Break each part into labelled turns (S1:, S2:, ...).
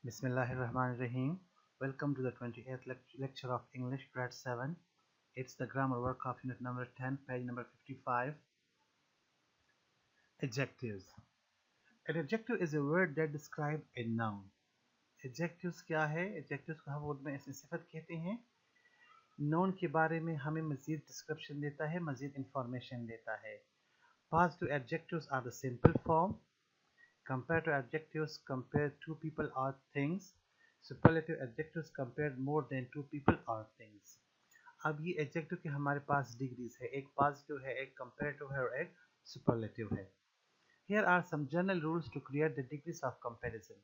S1: Bismillahirrahmanirrahim. Welcome to the 28th lecture of English grade 7. It's the grammar work of unit number 10, page number 55. Adjectives. An adjective is a word that describes a noun. Adjectives क्या है? Adjectives को हम उर्दू में ऐसी सिफत कहते हैं noun के बारे में हमें मज़ीद description देता है, मज़ीद information देता है. Positive adjectives are the simple form. Comparative adjectives compare two people or things. Superlative adjectives compare more than two people or things. अब ये एडजेक्टिव के हमारे पास डिग्रीज है, एक पॉजिटिव है, एक कंपैरेटिव है और एक सुपरलेटिव है. Here are some general rules to create the degrees of comparison.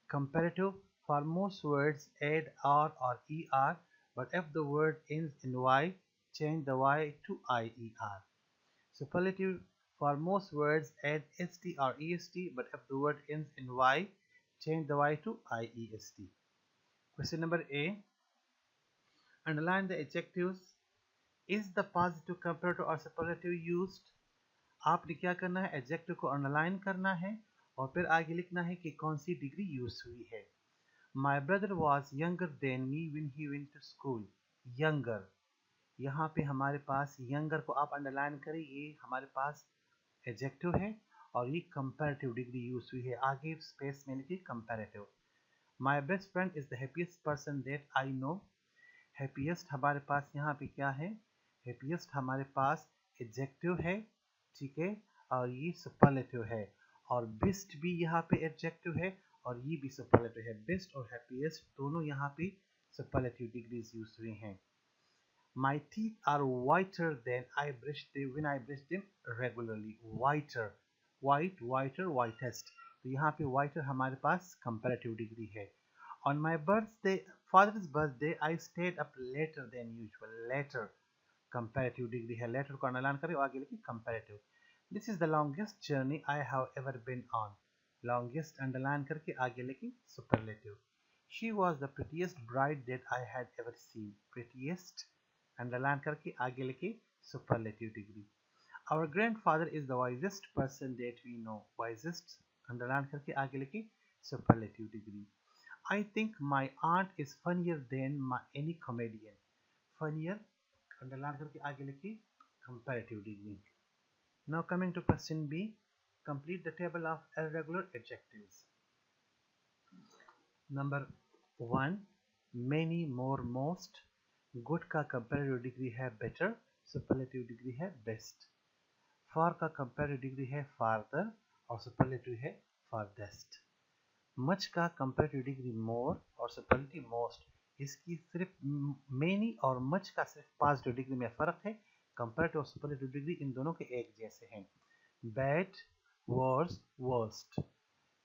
S1: Comparative: for most words add r or er, but if the word ends in y, change the y to ier. Superlative: for most words add st or est, but if the word ends in y, change the y to iest. Question number A. Underline the adjectives. Is the positive comparative or superlative used? आपने क्या करना है, adjective को underline करना है और फिर आगे लिखना है कि कौन सी डिग्री यूज हुई है. My brother was younger than me when he went to school. Younger, यहाँ पे हमारे पास younger को आप अंडरलाइन करें, ये हमारे पास एडजेक्टिव है और ये कंपैरेटिव डिग्री यूज हुई है. आगे स्पेस में लिखिए comparative. My best friend is the happiest person that I know. Happiest हमारे पास यहाँ पे क्या है, हैप्पीएस्ट हमारे पास एडजेक्टिव है, ठीक है, और ये सुपरलेटिव है. और बेस्ट भी यहाँ पे एडजेक्टिव है और ये भी सुपरलेटिव है. बेस्ट और हैप्पीएस्ट दोनों यहाँ पे सुपरलेटिव डिग्रीज यूज हुई हैं. My teeth are whiter than I brush them when I brush them regularly. Whiter, white, whiter, whitest. तो यहाँ पे whiter हमारे पास कंपैरेटिव डिग्री है. On my father's birthday, I stayed up later than usual. Later, comparative degree है. Later को underline करें और आगे लिखिए comparative. This is the longest journey I have ever been on. Longest underline करके आगे लिखिए superlative. She was the prettiest bride that I had ever seen. Prettiest underline करके आगे लिखिए superlative degree. Our grandfather is the wisest person that we know. Wisest underline करके आगे लिखिए superlative degree. I think my aunt is funnier than any comedian. Funnier underline करके आगे लिखिए comparative degree. Now coming to question B, complete the table of irregular adjectives. Number 1, many, more, most. Good का comparative degree है better, superlative degree है best. Far का comparative degree है farther और superlative है farthest. मच का comparative degree मोर और superlative most. इसकी सिर्फ मेनी और मच का सिर्फ पॉजिटिव डिग्री में फर्क है. कंपैरेटिव और सुपरलेटिव डिग्री इन दोनों के एक जैसे हैं. Bad, worse, worst.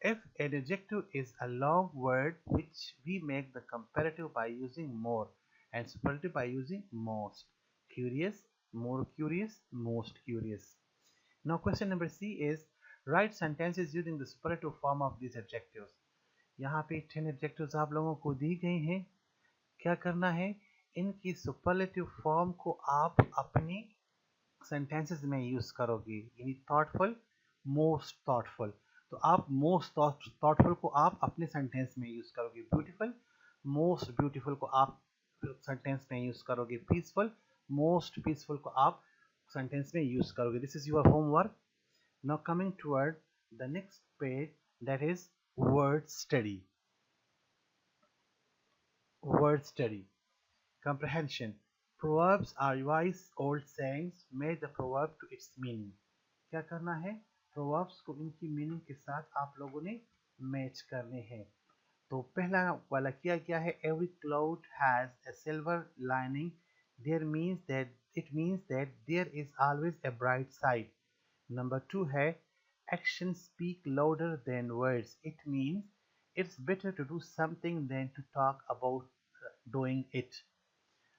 S1: If an adjective is a long word which we make the comparative by using more and superlative by using most. Curious, more curious, most curious. Now question number C is write sentences using the superlative form of these adjectives. यहाँ पे 10 adjectives आप लोगों को दी गई हैं. क्या करना है, इनकी सुपरलेटिव फॉर्म को आप अपनी सेंटेंसेस में यूज करोगे. यानी थॉटफुल, मोस्ट थॉटफुल. तो आप मोस्ट थॉटफुल को आप अपने सेंटेंस में यूज करोगे. ब्यूटीफुल, मोस्ट ब्यूटीफुल को आप सेंटेंस में यूज करोगे. पीसफुल, मोस्ट पीसफुल को आप सेंटेंस में यूज करोगे. This is your homework. Now coming toward the next page, that is word study. Word study. Comprehension. Proverbs are wise old sayings. Match the proverb to its meaning. क्या करना है, proverbs को इनकी meaning के साथ आप लोगों ने मैच करने हैं. तो पहला वाला किया गया है, every cloud has a silver lining. It means that there is always a bright side. Number 2 है, actions speak louder than words. It means it's better to do something than to talk about doing it.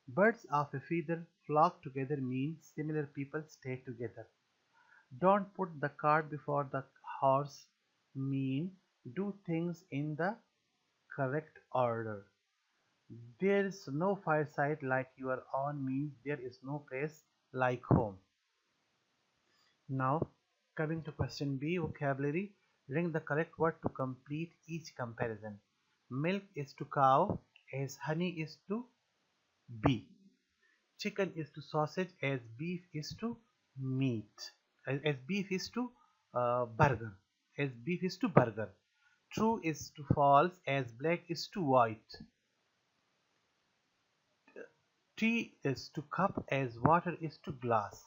S1: Birds of a feather flock together means similar people stay together. Don't put the cart before the horse mean do things in the correct order. There is no fireside like your own means there is no place like home. Now coming to question B, vocabulary. Ring the correct word to complete each comparison. Milk is to cow as honey is to bee. Chicken is to sausage as beef is to meat. As beef is to burger. As beef is to burger. True is to false as black is to white. Tea is to cup as water is to glass.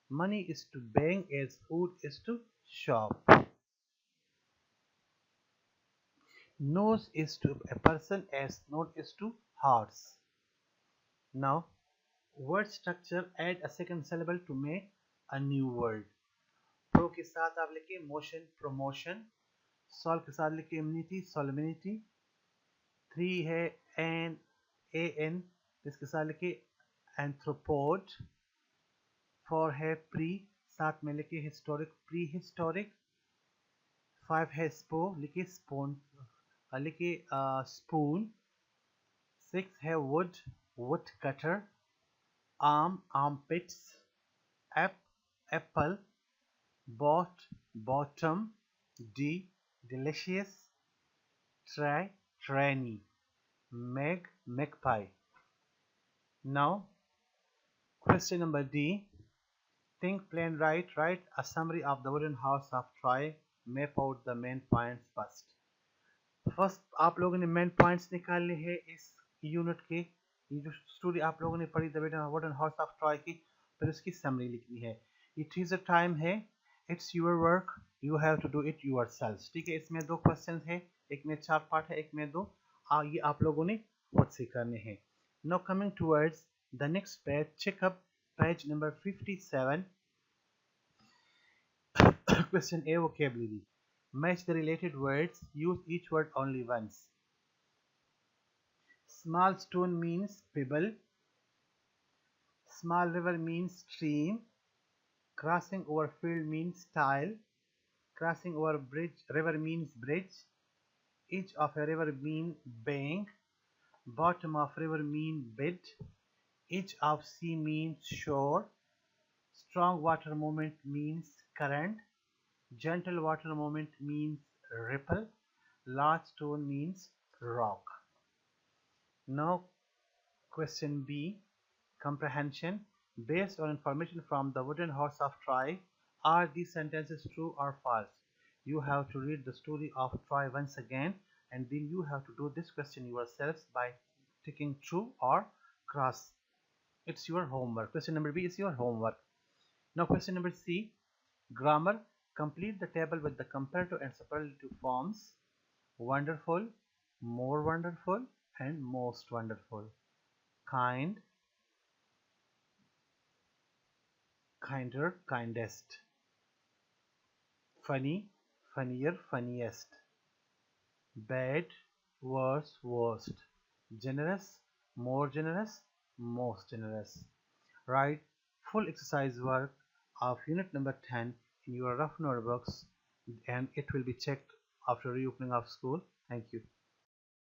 S1: Money is to bank as food is to shop. Nose is to a person as note is to horse. Now, word structure, add a second syllable to make a new word. Pro के साथ आप लिखिए motion, promotion. Sol के साथ लिखिए immunity, solemnity. 3 है an इसके साथ लिखिए anthropod. 4 है pre, साथ में लिखिए historic, prehistoric. 5 है spo, लिखिए spoon. 6 है wood, woodcutter. Arm, armpits. Apple, bought, bottom. D, delicious. Try, tranny. Meg, magpie. Now, question number D. Think, plan, write a summary of the wooden house of Troy. Map out the main points first. First आप लोगों ने main points निकालने हैं इस unit के। ये जो story आप लोगों ने पढ़ी the wooden house of Troy की, फिर उसकी समरी लिखनी है। इट इज अ टाइम है, it's your work, you have to do it yourself. ठीक है, इसमें 2 क्वेश्चंस है, एक में 4 पार्ट है, एक में 2। ये आप लोगों ने खुद से करने हैं। Now coming towards the next page, checkup page number 57। Question A, vocabulary. Match the related words. Use each word only once. Small stone means pebble. Small river means stream. Crossing over field means tile. Crossing over river means bridge. Edge of a river means bank. Bottom of river means bed. Edge of sea means shore. Strong water movement means current. Gentle water movement means ripple. Large stone means rock. Now question B, comprehension. Based on information from the wooden horse of Troy, are these sentences true or false? You have to read the story of Troy once again, and then you have to do this question yourselves by ticking true or cross. It's your homework. Question number B is your homework. Now question number C, grammar. Complete the table with the comparative and superlative forms: wonderful, more wonderful, and most wonderful. Kind, kinder, kindest. Funny, funnier, funniest. Bad, worse, worst. Generous, more generous, most generous. Write full exercise work of unit number 10 in your rough notebooks, and it will be checked after reopening of school. Thank you.